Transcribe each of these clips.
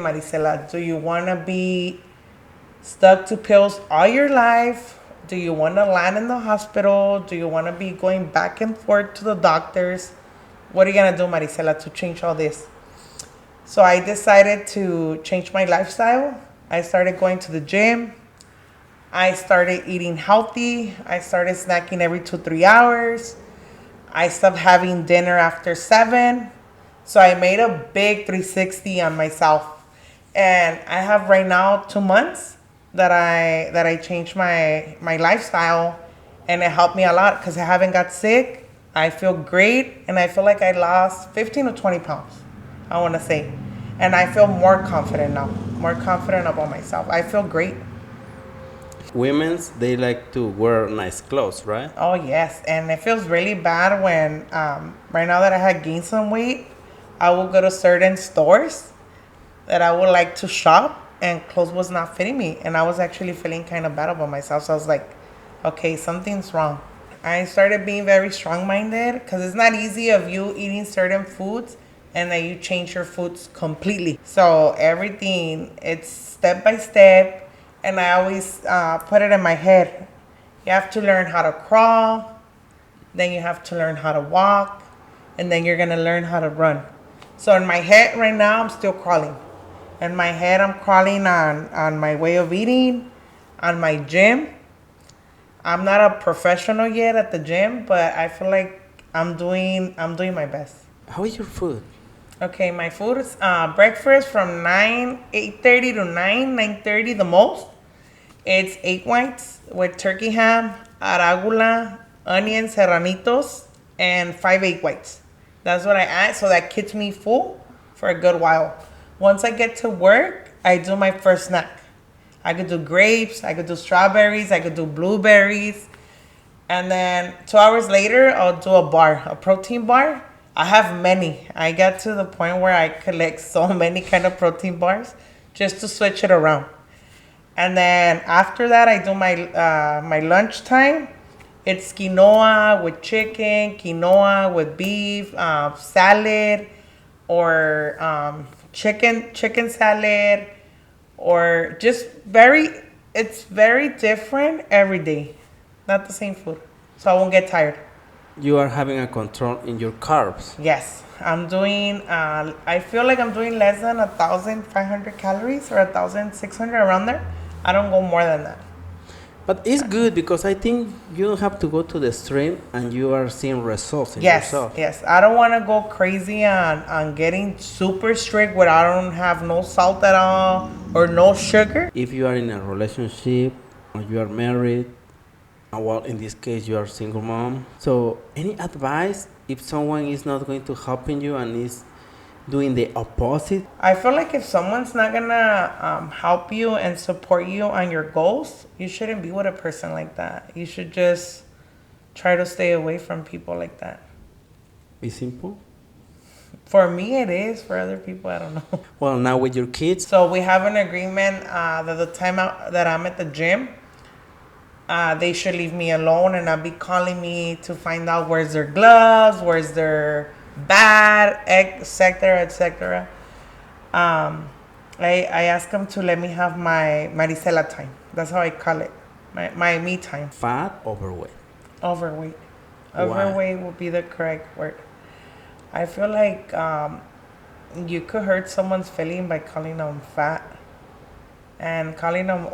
Maricela? Do you want to be stuck to pills all your life? Do you want to land in the hospital? Do you want to be going back and forth to the doctors? What are you going to do, Maricela, to change all this? So I decided to change my lifestyle. I started going to the gym. I started eating healthy. I started snacking every 2-3 hours. I stopped having dinner after 7. So I made a big 360 on myself. And I have right now 2 months that I changed my lifestyle, and it helped me a lot because I haven't got sick. I feel great, and I feel like I lost 15 to 20 pounds, I want to say. And I feel more confident now, more confident about myself. I feel great. Women's, they like to wear nice clothes, right? Oh, yes. And it feels really bad when, right now that I had gained some weight, I will go to certain stores that I would like to shop, and clothes was not fitting me. And I was actually feeling kind of bad about myself. So I was like, okay, something's wrong. I started being very strong-minded because it's not easy of you eating certain foods and then you change your foods completely. So everything, it's step by step. And I always put it in my head. You have to learn how to crawl. Then you have to learn how to walk. And then you're going to learn how to run. So in my head right now, I'm still crawling. In my head, I'm crawling on my way of eating, on my gym. I'm not a professional yet at the gym, but I feel like I'm doing my best. How is your food? Okay, my food is breakfast from 8:30 to 9:30 the most. It's 8 whites with turkey ham, arugula, onions, serranitos, and 5 egg whites. That's what I add, so that keeps me full for a good while. Once I get to work, I do my first snack. I could do grapes, I could do strawberries, I could do blueberries. And then 2 hours later, I'll do a protein bar. I have many. I got to the point where I collect so many kind of protein bars just to switch it around. And then after that, I do my lunch time. It's quinoa with chicken, quinoa with beef, salad, or chicken salad, or just it's very different every day. Not the same food. So I won't get tired. You are having a control in your carbs. Yes, I'm doing, I feel like I'm doing less than 1,500 calories or 1,600 around there. I don't go more than that. But it's good because I think you don't have to go to the extreme and you are seeing results in yourself. Yes. I don't want to go crazy on getting super strict where I don't have no salt at all or no sugar. If you are in a relationship or you are married, well, in this case, you are a single mom. So, any advice if someone is not going to helping you and is doing the opposite? I feel like if someone's not gonna help you and support you on your goals, you shouldn't be with a person like that. You should just try to stay away from people like that. Be simple. For me, it is. For other people, I don't know. Well, now with your kids. So we have an agreement that the time that I'm at the gym, they should leave me alone and not be calling me to find out where's their gloves, where's their bat, etc., etc. I ask them to let me have my Maricela time. That's how I call it, my me time. Fat, overweight. Overweight. Why? Overweight will be the correct word. I feel like you could hurt someone's feeling by calling them fat. And calling them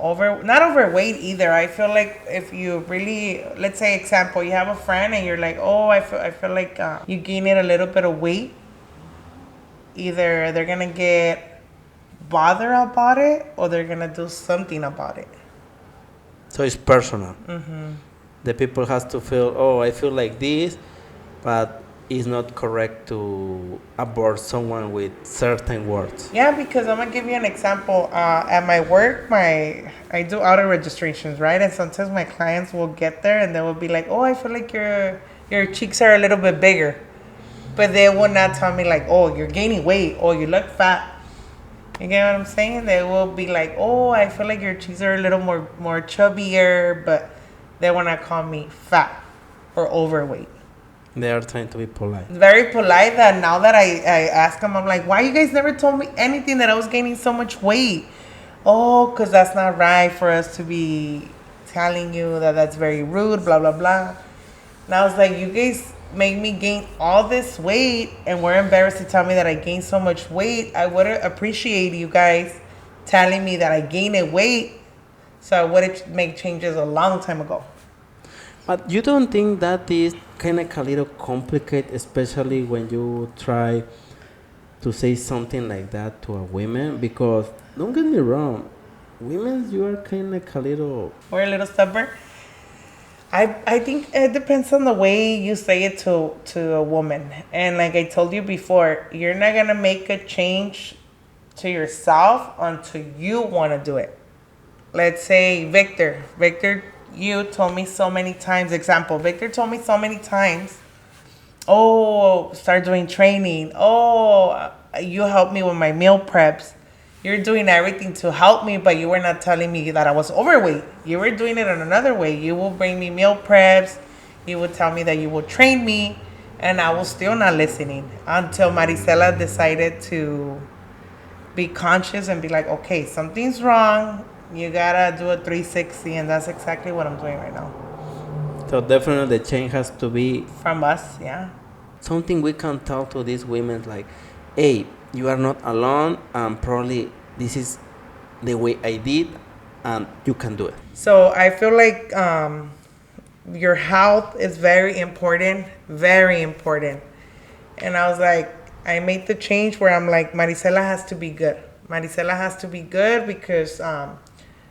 not overweight either. I feel like if you really, let's say example, you have a friend and you're like, oh, I feel like you gain it a little bit of weight. Either they're gonna get bothered about it or they're gonna do something about it. So it's personal. Mm-hmm. The people has to feel, oh, I feel like this, but it's not correct to abort someone with certain words. Yeah, because I'm gonna give you an example. At my work, I do auto registrations, right? And sometimes my clients will get there and they will be like, "Oh, I feel like your cheeks are a little bit bigger," but they will not tell me like, "Oh, you're gaining weight," or "You look fat." You get what I'm saying? They will be like, "Oh, I feel like your cheeks are a little more chubbier," but they will not call me fat or overweight. They are trying to be polite. Very polite that now that I ask them, I'm like, why you guys never told me anything that I was gaining so much weight? Oh, because that's not right for us to be telling you that that's very rude, blah, blah, blah. And I was like, you guys make me gain all this weight and we're embarrassed to tell me that I gained so much weight. I would appreciate you guys telling me that I gained weight so I would have made changes a long time ago. But you don't think that is kind of a little complicated, especially when you try to say something like that to a woman? Because don't get me wrong, women, you are kind of a little. We're a little stubborn. I think it depends on the way you say it to a woman. And like I told you before, you're not going to make a change to yourself until you want to do it. Let's say Victor. Victor, you told me so many times, example, Victor told me so many times, oh, start doing training. Oh, you helped me with my meal preps. You're doing everything to help me, but you were not telling me that I was overweight. You were doing it in another way. You will bring me meal preps. You would tell me that you will train me, and I was still not listening until Maricela decided to be conscious and be like, okay, something's wrong. You gotta do a 360, and that's exactly what I'm doing right now. So definitely the change has to be From us, yeah. something we can tell to these women like, hey, you are not alone, and probably this is the way I did, and you can do it. So I feel like your health is very important, very important. And I was like, I made the change where I'm like, Maricela has to be good. Maricela has to be good because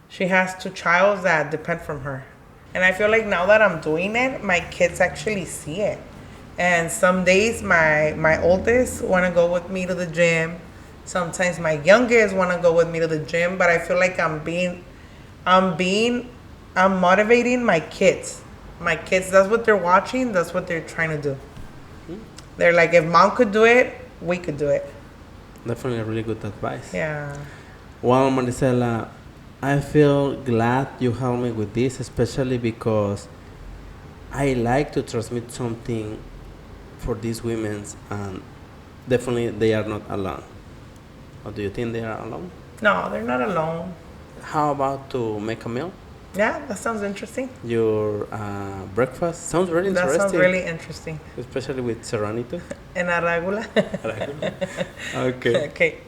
she has two childs that depend from her. And I feel like now that I'm doing it, my kids actually see it. And some days my oldest want to go with me to the gym. Sometimes my youngest want to go with me to the gym. But I feel like I'm motivating my kids. My kids, that's what they're watching. That's what they're trying to do. They're like, if mom could do it, we could do it. Definitely really good advice. Yeah. Well, Maricela, I feel glad you helped me with this, especially because I like to transmit something for these women, and definitely they are not alone. Or do you think they are alone? No, they're not alone. How about to make a meal? Yeah, that sounds interesting. Your breakfast sounds very interesting. That sounds really interesting. Especially with serenity. En arrágula. Okay. Okay.